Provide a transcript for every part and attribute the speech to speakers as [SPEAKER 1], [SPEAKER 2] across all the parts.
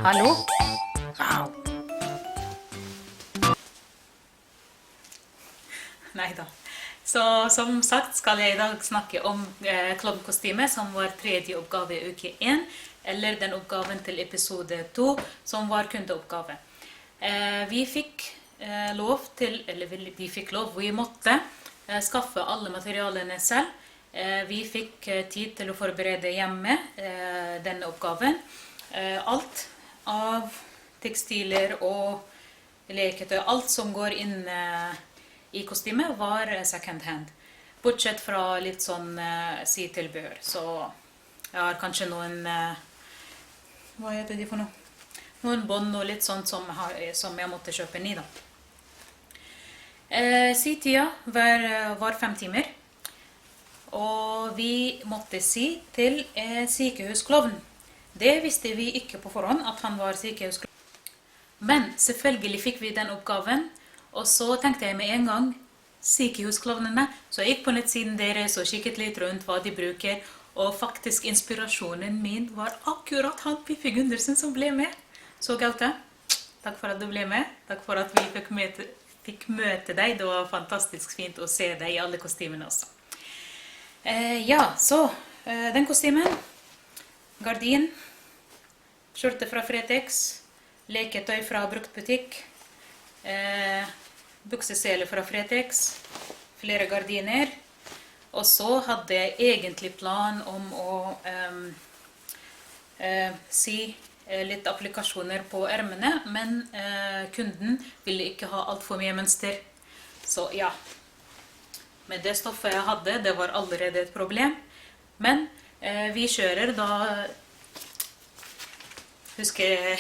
[SPEAKER 1] Hallo? Au. Neida. Så som sagt skal jeg I dag snakke om klovnkostyme, som var tredje oppgave I uke 1, eller den oppgaven til episode 2, som var kundeoppgave. Vi fikk lov til, vi måtte skaffe alle materialene selv. Vi fikk tid til å forberede hjemme denne oppgaven. Alt av tekstiler og leketøy, alt som går inn I kostymet var second hand. Bortsett fra litt sånn sitilbehør. Så jeg har kanskje noen, hva heter de for noe? Noen bånd og litt sånt som jeg måtte kjøpe ny da. Sitida var 5 timer. Og vi måtte si til sykehusklovn. Det visste vi ikke på forhånd at han var sykehusklovn. Men selvfølgelig fikk vi den oppgaven. Og så tenkte jeg med en gang, sykehusklovnene, så jeg gikk på nettsiden deres og kikket litt rundt hva de bruker, og faktisk inspirasjonen min var akkurat han Pippi Gundersen som ble med. Så Gaute, takk for at du ble med, takk for at vi fikk møte deg, det var fantastisk fint å se deg I alle kostymene også. Ja, så den kostymen, gardin, skjorte fra Fretex, leketøy fra bruktbutikk, buksesele fra Fretex, flere gardiner, og så hadde jeg egentlig plan om å sy litt applikasjoner på ermene, men kunden ville ikke ha alt for mye mønster, så ja. Med det stoffet jeg hadde, det var allerede et problem, men vi kjører da, husker jeg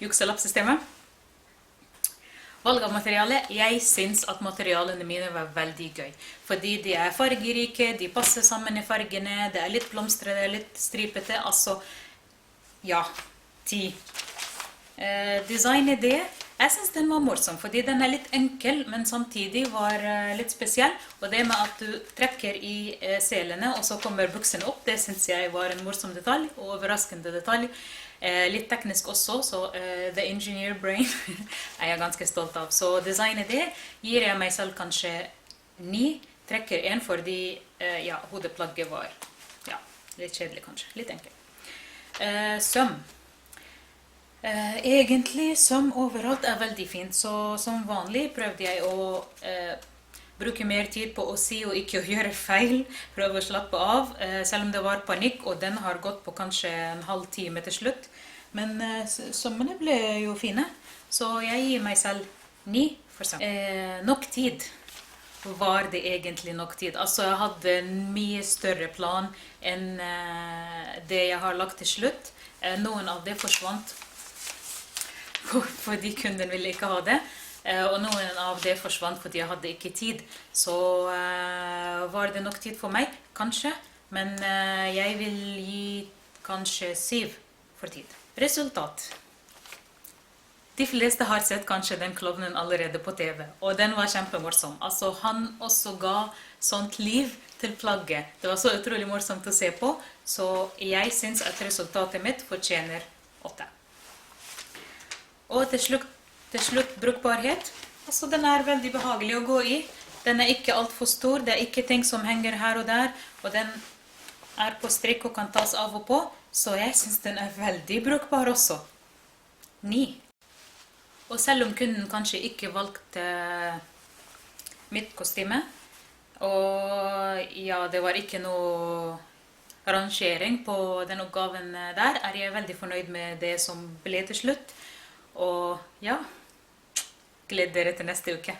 [SPEAKER 1] jukselappsystemet? Valg av materiale, jeg synes at materialene mine var veldig gøy, fordi de fargerike, de passer sammen I fargene, det litt blomstre, det litt stripete, altså, ja, 10. Designet det, jeg synes den var morsom, fordi den litt enkel, men samtidig var litt spesiell, og det med at du trekker I selene, og så kommer buksene opp, det synes jeg var en morsom detalj, og overraskende detalj. Litt teknisk også, så The Engineer Brain jeg ganske stolt av. Så designet det gir jeg meg selv kanskje 9, trekker 1 fordi ja, hodeplagget var ja, litt kjedelig kanskje, litt enkel. Søm. Egentlig søm overalt veldig fint, så som vanlig prøvde jeg å bruke mer tid på å sy og ikke å gjøre feil, prøve å slappe av, selv om det var panikk, og den har gått på kanskje en halv time til slutt. Men sømmene ble jo fine, så jeg gir meg selv 9 for søm. Nok tid var det egentlig nok tid. Altså jeg hadde en mye større plan enn det jeg har lagt til slutt. Noen av det forsvant fordi kunden ville ikke ha det. Og noen av det forsvant fordi jeg hadde ikke tid. Så var det nok tid for meg, kanskje. Men jeg vil gi kanskje 7 for tid. Resultat. De fleste har sett kanskje den klovnen allerede på TV. Og den var kjempemorsom. Altså han også ga sånt liv til plagget. Det var så utrolig morsomt å se på. Så jeg synes at resultatet mitt fortjener 8. Og til slutt brukbarhet. Altså den veldig behagelig å gå I. Den ikke alt for stor, det ikke ting som henger her og der. Og den på strikk og kan tas av og på. Så jeg synes den veldig brukbar også. 9. Og selv om kunden kanskje ikke valgte mitt kostyme, og ja, det var ikke noe rangering på den oppgaven der, jeg veldig fornøyd med det som ble til slutt. Og ja, gled dere til neste uke.